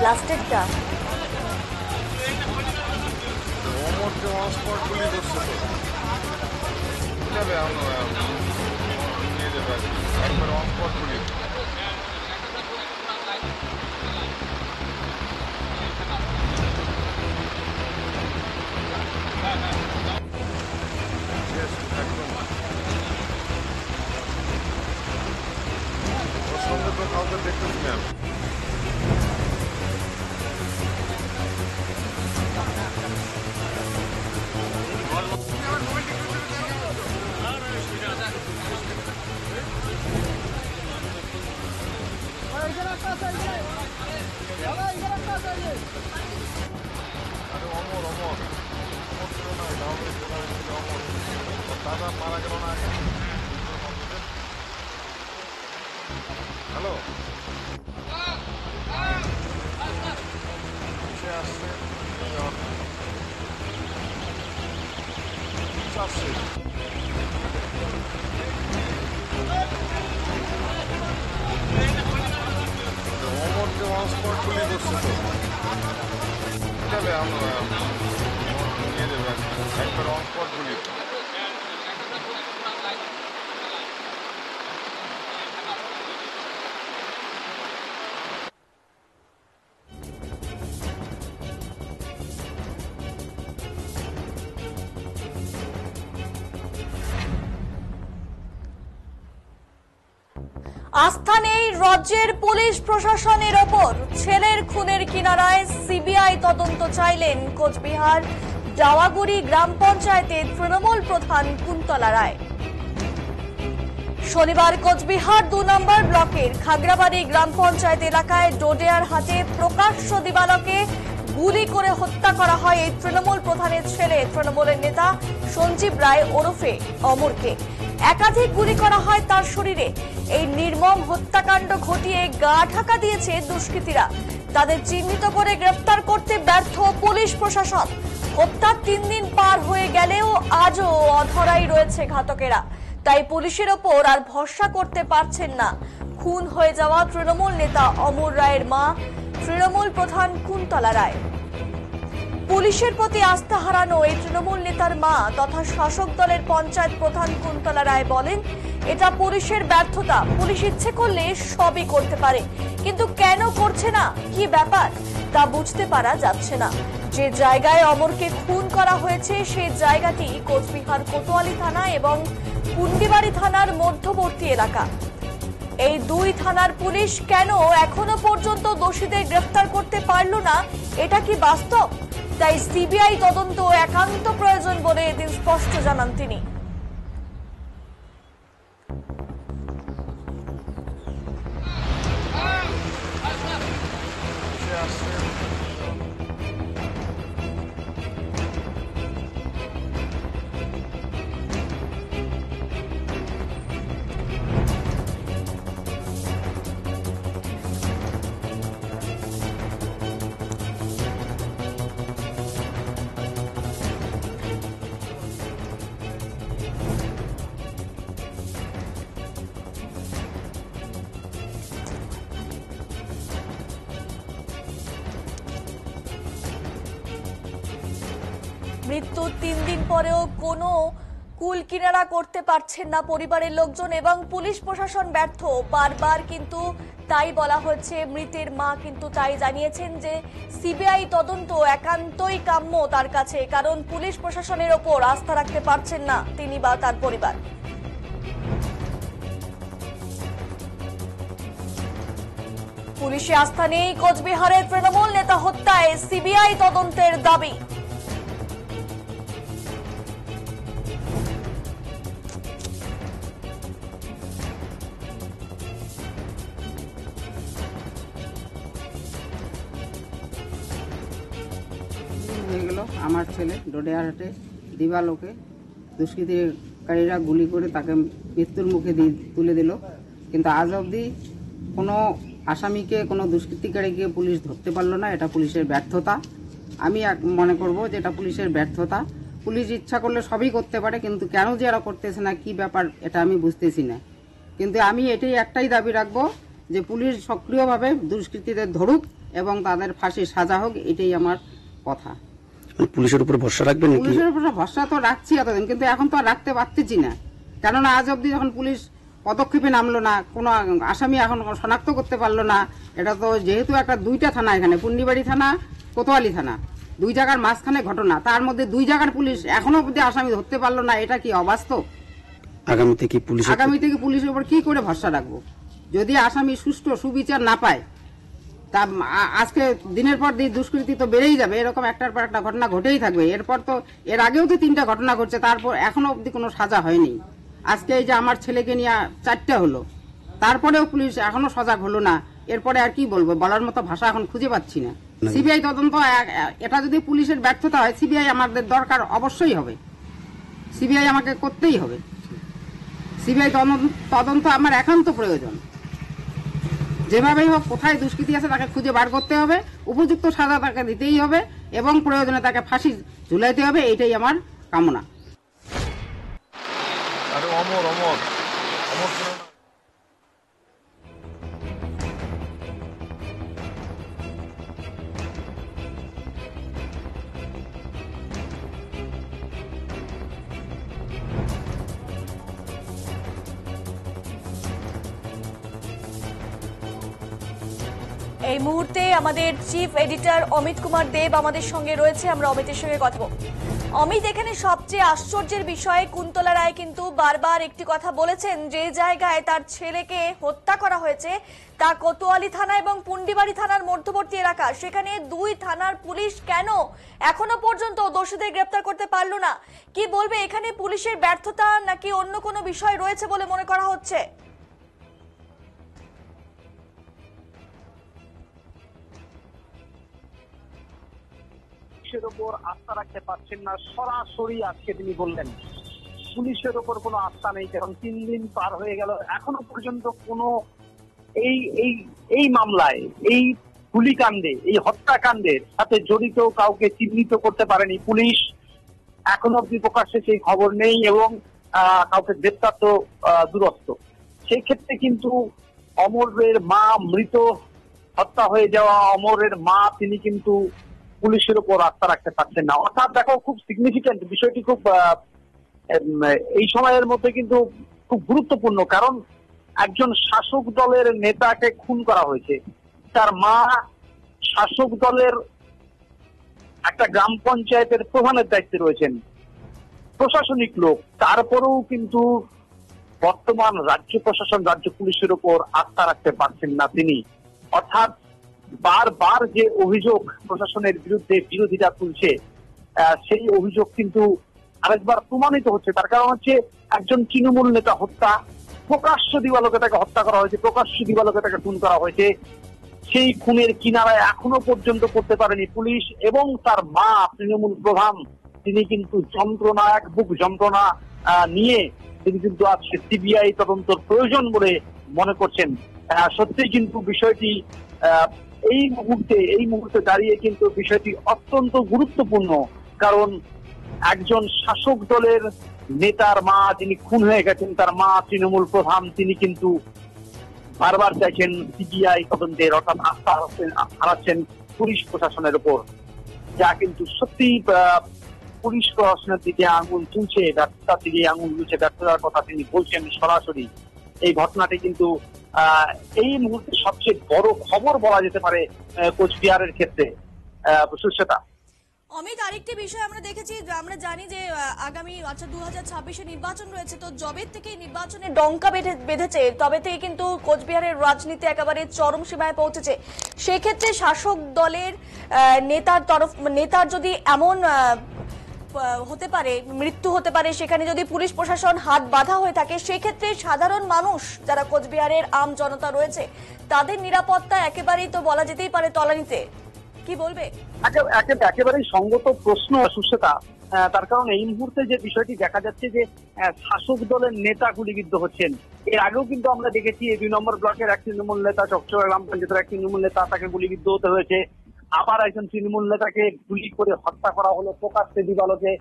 ব্লাস্টেডটা অমরকে on spot গুলি করছে তো যাবে নিয়ে যাবে একবার অন স্পট গুলি একদম ওর সঙ্গে তো কাউকে দেখতেছি না আমি। আরে অমর অমর অমর ছিল না তাহলে ছিল অমর ওর দাদা মারা গেল না আগে হ্যালো সে আসছে আসছে অমরকে অন স্পট গুলি করছে তো যাবে নিয়ে যাবে একবার অন স্পট গুলি আস্থা নেই রাজ্যের পুলিশ প্রশাসনের ওপর। ছেলের খুনের কিনারায় সিবিআই তদন্ত চাইলেন কোচবিহার ডাওয়াগুড়ি গ্রাম পঞ্চায়েতের তৃণমূল প্রধান কুন্তলা রায়। শনিবার কোচবিহার ২ নম্বর ব্লকের খাগড়াবাড়ি গ্রাম পঞ্চায়েত এলাকায় ডোডেয়ার হাটে প্রকাশ্য দিবালোকে গুলি করে হত্যা করা হয় এই তৃণমূল প্রধানের ছেলে তৃণমূলের নেতা সঞ্জীব রায় ওরফে অমরকে। একাধিক গুলি করা হয় তার শরীরে। এই নির্মম হত্যাকাণ্ড ঘটিয়ে গা ঢাকা দিয়েছে দুষ্কৃতীরা। তাদের চিহ্নিত করে গ্রেফতার করতে ব্যর্থ পুলিশ প্রশাসন। হত্যার ৩ দিন পার হয়ে গেলেও আজও অধরাই রয়েছে ঘাতকেরা। তাই পুলিশের ওপর আর ভরসা করতে পারছেন না খুন হয়ে যাওয়া তৃণমূল নেতা অমর রায়ের মা তৃণমূল প্রধান কুন্তলা রায়। পুলিশের প্রতি আস্থা হারানো এই তৃণমূল নেতার মা তথা শাসক দলের পঞ্চায়েত প্রধান কুন্তলা রায় বলেন, এটা পুলিশের ব্যর্থতা। পুলিশ ইচ্ছে করলে সবই করতে পারে, কিন্তু কেন করছে না, কি ব্যাপার তা বুঝতে পারা যাচ্ছে না। যে জায়গায় অমরকে খুন করা হয়েছে সেই জায়গাটি কোচবিহার কোতোয়ালি থানা এবং কুন্ডিবাড়ি থানার মধ্যবর্তী এলাকা। এই ২ থানার পুলিশ কেন এখনো পর্যন্ত দোষীদের গ্রেফতার করতে পারল না, এটা কি বাস্তব? তাই সিবিআই তদন্ত একান্ত প্রয়োজন বলে এদিন স্পষ্ট জানান তিনি। মৃত্যুর ৩ দিন পরেও কোনো কুল কিনারা করতে পারছেন না পরিবারের লোকজন এবং পুলিশ প্রশাসন ব্যর্থ। বারবার কিন্তু তাই বলা হচ্ছে। মৃতের মা কিন্তু তাই জানিয়েছেন যে সিবিআই তদন্ত একান্তই কাম্য তার কাছে, কারণ পুলিশ প্রশাসনের ওপর আস্থা রাখতে পারছেন না তিনি বা তার পরিবার। পুলিশে আস্থা নেই, কোচবিহারের তৃণমূল নেতা হত্যায় সিবিআই তদন্তের দাবি। হয়ে গেল আমার ছেলে ডোডেয়ার হাটে দিবালোকে দুষ্কৃতিকারীরা গুলি করে তাকে মৃত্যুর মুখে তুলে দিল, কিন্তু আজ অবধি কোনো আসামিকে কোনো দুষ্কৃতিকারীকে পুলিশ ধরতে পারলো না। এটা পুলিশের ব্যর্থতা। আমি মনে করব যে এটা পুলিশের ব্যর্থতা। পুলিশ ইচ্ছা করলে সবই করতে পারে, কিন্তু কেন যে এরা করতেছে না, কি ব্যাপার, এটা আমি বুঝতেছি না। কিন্তু আমি এটাই একটাই দাবি রাখবো যে পুলিশ সক্রিয়ভাবে দুষ্কৃতীদের ধরুক এবং তাদের ফাঁসির সাজা হোক, এটাই আমার কথা। পুলিশের উপর ভরসা রাখবেন নাকি? পুলিশের উপর ভরসা তো রাখছি এতদিন, কিন্তু এখন তো আর রাখতে পারতেছি না, কেননা আজ অব্দি যখন পুলিশ পদক্ষেপে নামলো না, কোনো আসামি এখন শনাক্ত করতে পারলো না। এটা তো যেহেতু একটা দুইটা থানা, এখানে পুন্ডিবাড়ি থানা, কোতোয়ালি থানা, দুই জায়গার মাঝখানে ঘটনা, তার মধ্যে দুই জায়গার পুলিশ এখনো অব্দি আসামি ধরতে পারলো না, এটা কি অবাস্তব? আগামীতে কি পুলিশের উপর কি করে ভরসা রাখবো যদি আসামি সুষ্ঠু সুবিচার না পায়? তা আজকে দিনের পর দিন দুষ্কৃতি তো বেড়েই যাবে, এরকম একটার পর একটা ঘটনা ঘটেই থাকবে। এরপর তো এর আগেও তো 3টা ঘটনা ঘটছে, তারপর এখনো অবধি কোনো সাজা হয়নি। আজকে এই যে আমার ছেলেকে নিয়ে 4টা হলো, তারপরেও পুলিশ এখনো সজাগ হলো না। এরপরে আর কি বলবো, বলার মতো ভাষা এখন খুঁজে পাচ্ছি না। সিবিআই তদন্ত, এটা যদি পুলিশের ব্যর্থতা হয়, সিবিআই আমাদের দরকার অবশ্যই হবে, সিবিআই আমাকে করতেই হবে। সিবিআই তদন্ত আমার একান্ত প্রয়োজন। যেভাবেই হোক, কোথায় দুষ্কৃতি আছে তাকে খুঁজে বার করতে হবে, উপযুক্ত সাজা তাকে দিতেই হবে এবং প্রয়োজনে তাকে ফাঁসি ঝুলাইতে হবে, এইটাই আমার কামনা। আরে অমর অমর অমর এই মুহূর্তে আমাদের চিফ এডিটর অমিত কুমার দেব আমাদের সঙ্গে রয়েছে, আমরা অমিতের সঙ্গে কথা বলবো। অমিত, এখানে সবচেয়ে আশ্চর্যের বিষয়, কুন্তলা রায় কিন্তু বারবার একটি কথা বলেছেন, যে জায়গায় তার ছেলেকে হত্যা করা হয়েছে তা কোতোয়ালি থানা এবং পুন্ডিবাড়ি থানার মধ্যবর্তী এলাকা। সেখানে দুই থানার পুলিশ কেন এখনো পর্যন্ত দোষীদের গ্রেপ্তার করতে পারলো না? কি বলবে, এখানে পুলিশের ব্যর্থতা নাকি অন্য কোনো বিষয় রয়েছে বলে মনে করা হচ্ছে? পুলিশের ওপর আস্থা রাখতে পারছেন না, সরাসরি আজকে তিনি বললেন পুলিশের ওপর কোনো আস্থা নেই। কারণ 3 দিন পার হয়ে গেল, এখনো পর্যন্ত কোনো এই মামলায়, এই গুলিকাণ্ডে, এই হত্যাকাণ্ডের সাথে জড়িত কাউকে চিহ্নিত করতে পারেনি পুলিশ। এখনো অব্দি প্রকাশ্যে সেই খবর নেই এবং কাউকে গ্রেপ্তার তো দূরস্থ। সেই ক্ষেত্রে কিন্তু অমরের মা, মৃত হত্যা হয়ে যাওয়া অমরের মা, তিনি কিন্তু পুলিশের উপর আস্থা রাখতে পারছেন না। অর্থাৎ দেখো, খুব সিগনিফিকেন্ট বিষয়টি, খুব এই সময়ের মধ্যে কিন্তু খুব গুরুত্বপূর্ণ। কারণ একজন শাসক দলের নেতাকে খুন করা হয়েছে, তার মা শাসক দলের একটা গ্রাম পঞ্চায়েতের প্রধানের দায়িত্বে রয়েছেন, প্রশাসনিক লোক, তারপরেও কিন্তু বর্তমান রাজ্য প্রশাসন, রাজ্য পুলিশের উপর আস্থা রাখতে পারছেন না তিনি। অর্থাৎ বারবার যে অভিযোগ প্রশাসনের বিরুদ্ধে বিরোধীরা তুলছে, সেই অভিযোগ কিন্তু আরেকবার প্রমাণিত হচ্ছে। তার কারণ হচ্ছে, একজন তৃণমূল নেতা হত্যা, প্রকাশ্য দিবালোকে তাকে হত্যা করা হয়েছে, প্রকাশ্য দিবালোকে তাকে খুন করা হয়েছে। সেই খুনের কিনারায় এখনো পর্যন্ত করতে পারেনি পুলিশ, এবং তার মা তৃণমূল প্রধান, তিনি কিন্তু যন্ত্রণা, এক বুক যন্ত্রণা নিয়ে তিনি কিন্তু আজকে সিবিআই তদন্তর প্রয়োজন বলে মনে করছেন। সত্যি কিন্তু বিষয়টি এই মুহূর্তে দাঁড়িয়ে কিন্তু বিষয়টি অত্যন্ত গুরুত্বপূর্ণ। কারণ একজন শাসক দলের নেতার মা, যিনি খুন হয়ে গেছেন, তার মা তৃণমূল প্রধান, তিনি কিন্তু বারবার চাইছেন সিবিআই তদন্তের, অর্থাৎ আস্থা হারাচ্ছেন পুলিশ প্রশাসনের উপর, যা কিন্তু সত্যি পুলিশ প্রশাসনের দিকে আঙুল তুলছে, ব্যর্থতার দিকে আঙুল তুলছে, ব্যর্থতার কথা তিনি বলছেন সরাসরি। এই ঘটনাটি কিন্তু এই মুহূর্তে সবচেয়ে বড় খবর বলা যেতে পারে কোচবিহারের ক্ষেত্রে। সুশ্বেতা, অমিত, আরেকটি বিষয় আমরা দেখেছি, আমরা জানি যে আগামী 2026-এ নির্বাচন রয়েছে, তো যবে থেকে নির্বাচনের ডঙ্কা বেঁধেছে তবে থেকে কিন্তু কোচবিহারের রাজনীতি একেবারে চরম সীমায় পৌঁছেছে। সেক্ষেত্রে শাসক দলের নেতার যদি এমন হতে পারে, মৃত্যু হতে পারে, সেখানে যদি পুলিশ প্রশাসন হাত বাঁধা হয়ে থাকে, সেক্ষেত্রে সাধারণ মানুষ যারা কোচবিহারের আম জনতা রয়েছে, তাদের নিরাপত্তা একেবারেই তো বলা যেতেই পারে তলানিতে। কি বলবে? একেবারেই সঙ্গত প্রশ্ন সুশ্বেতা। তার কারণ এই মুহূর্তে যে বিষয়টি দেখা যাচ্ছে, যে শাসক দলের নেতা গুলিবিদ্ধ হচ্ছেন। এর আগেও কিন্তু আমরা দেখেছি, 2 নম্বর ব্লকের এক তৃণমূল নেতা, চকচকা গ্রাম পঞ্চায়েতের এক তৃণমূল নেতা, তাকে গুলিবিদ্ধ হতে হয়েছে। আবার একজন তৃণমূল নেতাকে গুলি করে হত্যা করা হলো প্রকাশ্যে দিবালোকে।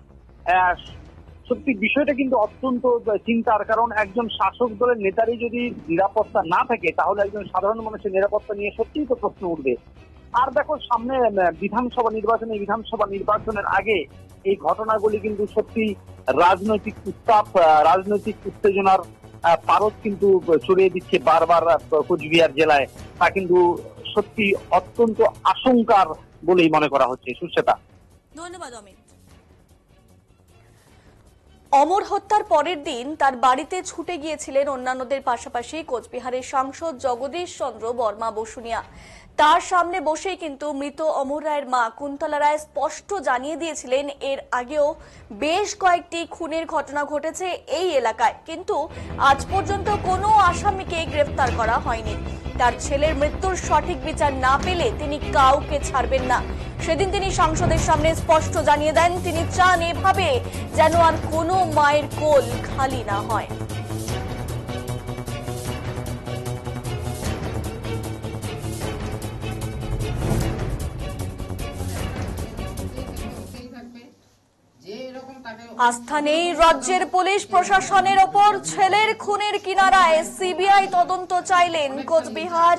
সত্যি বিষয়টা কিন্তু অত্যন্ত চিন্তার। কারণ একজন শাসক দলের নেতারই যদি নিরাপত্তা না থাকে, তাহলে একজন সাধারণ মানুষের নিরাপত্তা নিয়ে সত্যিই তো প্রশ্ন উঠবে। আর দেখো সামনে বিধানসভা নির্বাচনের আগে এই ঘটনাগুলি কিন্তু সত্যি রাজনৈতিক উত্তাপ, রাজনৈতিক উত্তেজনার পারদ কিন্তু ছড়িয়ে দিচ্ছে বারবার কোচবিহার জেলায়। তা কিন্তু সত্যি অত্যন্ত আশঙ্কার বলেই মনে করা হচ্ছে। সুশ্বেতা, ধন্যবাদ অমিত। অমর হত্যার পরের দিন তার বাড়িতে ছুটে গিয়েছিলেন অন্যান্যদের পাশাপাশি কোচবিহারের সাংসদ জগদীশ চন্দ্র বর্মা বসুনিয়া। তার সামনে বসেই কিন্তু মৃত অমর রায়ের মা কুন্তলা রায় স্পষ্ট জানিয়ে দিয়েছিলেন এর আগেও বেশ কয়েকটি খুনের ঘটনা ঘটেছে এই এলাকায়, কিন্তু আজ পর্যন্ত কোনো আসামিকে গ্রেফতার করা হয়নি। তার ছেলের মৃত্যুর সঠিক বিচার না পেলে তিনি কাউকে ছাড়বেন না। সেদিন তিনি সংসদের সামনে স্পষ্ট জানিয়ে দেন তিনি চান এভাবে যেন আর কোনো মায়ের কোল খালি না হয়। আস্থা নেই রাজ্যের পুলিশ প্রশাসনের ওপর। ছেলের খুনের কিনারায় সিবিআই তদন্ত চাইলেন কোচবিহার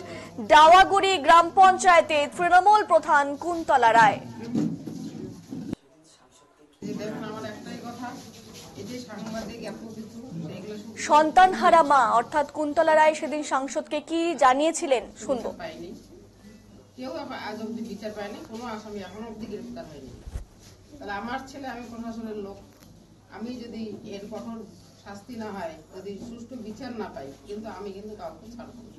ডাওয়াগুড়ি গ্রাম পঞ্চায়েতে তৃণমূল প্রধান কুন্তলা রায়। সন্তানহারা মা অর্থাৎ কুন্তলা রায় সেদিন সাংসদকে কি জানিয়েছিলেন শুনবো। কেউ আজ অব্দি বিচার পায়নি, কোনো আসামি এখনো অব্দি গ্রেফতার হয়নি। তাহলে আমার ছেলে, আমি প্রশাসনের লোক, আমি যদি এর কঠোর শাস্তি না হয়, যদি সুষ্ঠু বিচার না পাই, কিন্তু আমি কিন্তু কাউকে ছাড়বো না।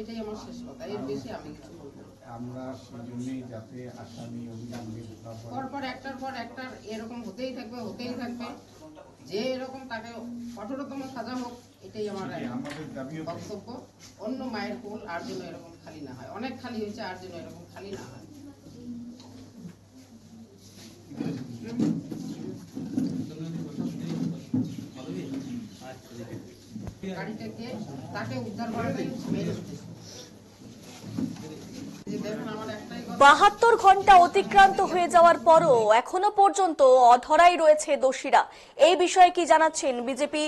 এটাই আমার শেষ কথা, এর বেশি আমি কিছু বলবো না। আমরা সেজন্যই যাতে আসামি অভিযান পরপর একটার পর একটার এরকম হতেই থাকবে। যে এরকম তাকে কঠোরতম সাজা হোক, এটাই আমার বক্তব্য। অন্য মায়ের কোল আর যেন এরকম খালি না হয়। অনেক খালি হয়েছে, আর যেন এরকম খালি না হয়। গাড়িটাকে তাকে উদ্ধার করাটাই মেন উদ্দেশ্য। 72 ঘন্টা অতিক্রান্ত হয়ে যাওয়ার পরও এখনো পর্যন্ত অধরাই রয়েছে দোষীরা। এই বিষয়ে কি জানাচ্ছেন বিজেপি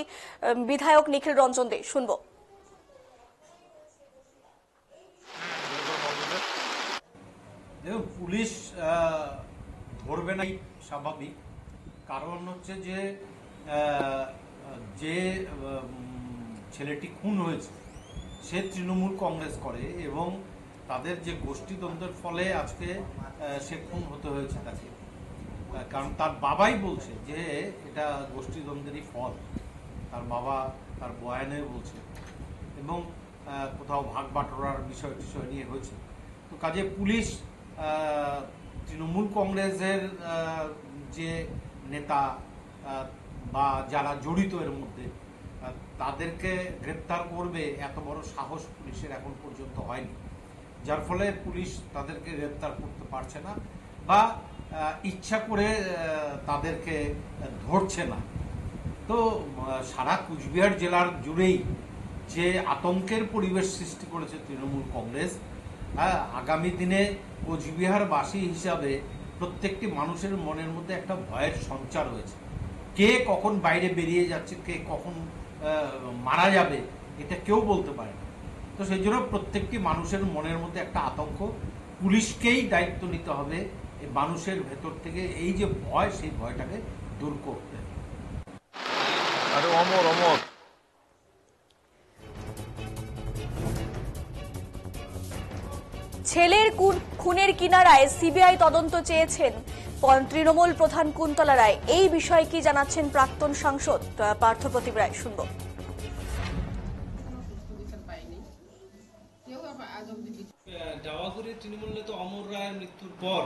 বিধায়ক নিখিল রঞ্জন দে, শুনবো। পুলিশ ধরবে না স্বাভাবিক, কারণ হচ্ছে যে যে ছেলেটি খুন হয়েছে সে তৃণমূল কংগ্রেস করে এবং তাদের যে গোষ্ঠীদ্বন্দ্বের ফলে আজকে সে খুন হতে হয়েছে তাকে। কারণ তার বাবাই বলছে যে এটা গোষ্ঠীদ্বন্দ্বেরই ফল, তার বাবা তার বয়ানে বলছে, এবং কোথাও ভাগ বাটোয়ারার বিষয় নিয়ে হয়েছে। তো কাজে পুলিশ তৃণমূল কংগ্রেসের যে নেতা বা যারা জড়িত এর মধ্যে তাদেরকে গ্রেপ্তার করবে এত বড় সাহস পুলিশের এখন পর্যন্ত হয়নি, যার ফলে পুলিশ তাদেরকে গ্রেপ্তার করতে পারছে না বা ইচ্ছা করে তাদেরকে ধরছে না। তো সারা কুচবিহার জেলার জুড়েই যে আতঙ্কের পরিবেশ সৃষ্টি করেছে তৃণমূল কংগ্রেস, আগামী দিনে কোচবিহারবাসী হিসাবে প্রত্যেকটি মানুষের মনের মধ্যে একটা ভয়ের সঞ্চার হয়েছে। কে কখন বাইরে বেরিয়ে যাচ্ছে, কে কখন মারা যাবে, এটা কেউ বলতে পারে না। তো সেই জন্য প্রত্যেকটি মানুষের মনের মধ্যে একটা আতঙ্ক। পুলিশকেই দায়িত্ব নিতে হবে এই মানুষের ভেতর থেকে এই যে ভয়, সেই ভয়টাকে দূর করতে। আরে অমর অমর ছেলের খুনের কিনারায় সিবিআই তদন্ত চেয়েছেন তৃণমূল প্রধান কুন্তলা রায়। এই বিষয়ে কি জানাচ্ছেন প্রাক্তন সাংসদ পার্থপ্রতিম রায়, শুনবো। ডাওয়াগুড়ির তৃণমূল নেতা অমর রায়ের মৃত্যুর পর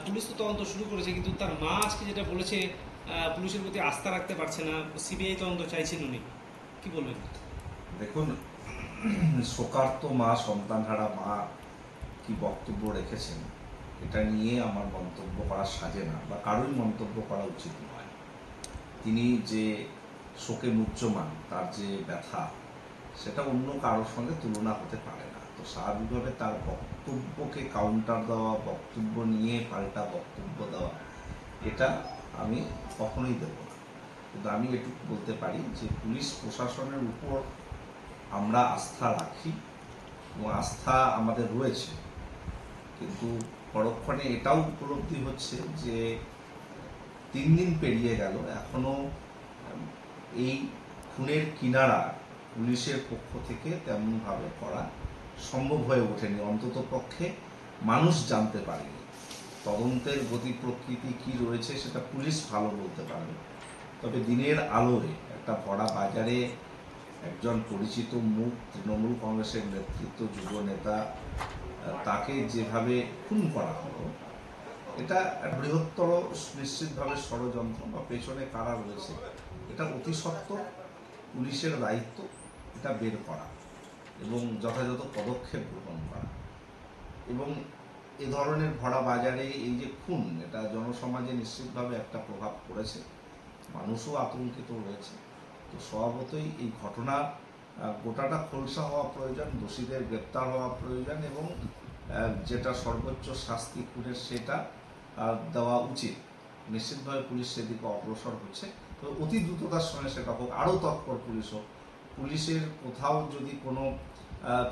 পুলিশ তো তদন্ত শুরু করেছে, কিন্তু তার মা আজকে যেটা বলেছে পুলিশের প্রতি আস্থা রাখতে পারছে না, সিবিআই তদন্ত চাইছেন উনি, কি বলবেন? দেখুন, শোকার্ত মা, সন্তানহারা মা কি বক্তব্য রেখেছেন এটা নিয়ে আমার মন্তব্য করা সাজে না বা কারোই মন্তব্য করা উচিত নয়। তিনি যে শোকে মুহ্যমান, তার যে ব্যথা, সেটা অন্য কারোর সঙ্গে তুলনা হতে পারে না। তো স্বাভাবিকভাবে তার বক্তব্যকে কাউন্টার দেওয়া, বক্তব্য নিয়ে পাল্টা বক্তব্য দেওয়া, এটা আমি কখনোই দেব না। কিন্তু আমি এটুকু বলতে পারি যে পুলিশ প্রশাসনের উপর আমরা আস্থা রাখি এবং আস্থা আমাদের রয়েছে। কিন্তু পরক্ষণে এটাও উপলব্ধি হচ্ছে যে 3 দিন পেরিয়ে গেল, এখনো এই খুনের কিনারা পুলিশের পক্ষ থেকে তেমনভাবে করা সম্ভব হয়ে ওঠেনি, অন্তত পক্ষে মানুষ জানতে পারেনি। তদন্তের গতি প্রকৃতি কি রয়েছে সেটা পুলিশ ভালো বলতে পারবে। তবে দিনের আলোয় একটা ভরা বাজারে একজন পরিচিত মুখ, তৃণমূল কংগ্রেসের নেতৃত্ব যুব নেতা, তাকে যেভাবে খুন করা হলো, এটা বৃহত্তর নিশ্চিতভাবে ষড়যন্ত্র বা পেছনে কারা রয়েছে এটা অতি সত্বর পুলিশের দায়িত্ব এটা বের করা এবং যথাযথ পদক্ষেপ গ্রহণ করা। এবং এ ধরনের ভরা বাজারে এই যে খুন, এটা জনসমাজে নিশ্চিতভাবে একটা প্রভাব পড়েছে, মানুষও আতঙ্কিত রয়েছে। তো স্বভাবতই এই ঘটনা গোটাটা খোলসা হওয়া প্রয়োজন, দোষীদের গ্রেপ্তার হওয়া প্রয়োজন এবং যেটা সর্বোচ্চ শাস্তি খুনের সেটা দেওয়া উচিত। নিশ্চিতভাবে পুলিশ সেদিকে অগ্রসর হচ্ছে, তো অতি দ্রুততার সঙ্গে সেটা হোক, আরও তৎপর পুলিশ হোক। পুলিশের কোথাও যদি কোনো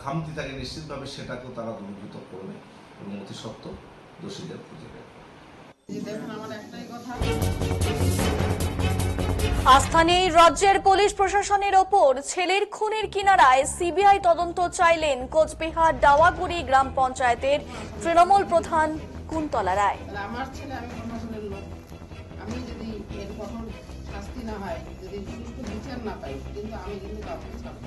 খামতি থাকে নিশ্চিতভাবে সেটাকেও তারা দূরীভূত করবে এবং অতি সত্ত্বর দোষীদের খুঁজে বের করবে। আস্থা নেই রাজ্যের পুলিশ প্রশাসনের ওপর। ছেলের খুনের কিনারায় সিবিআই তদন্ত চাইলেন কোচবিহার ডাওয়াগুড়ি গ্রাম পঞ্চায়েতের তৃণমূল প্রধান কুন্তলা রায়। আমার ছেলে, আমি প্রশাসনের লোক, আমি যদি এর কঠোর শাস্তি না হয়, যদি সুষ্ঠু বিচার না পাই, কিন্তু আমি কিন্তু কাউকে ছাড়ব না।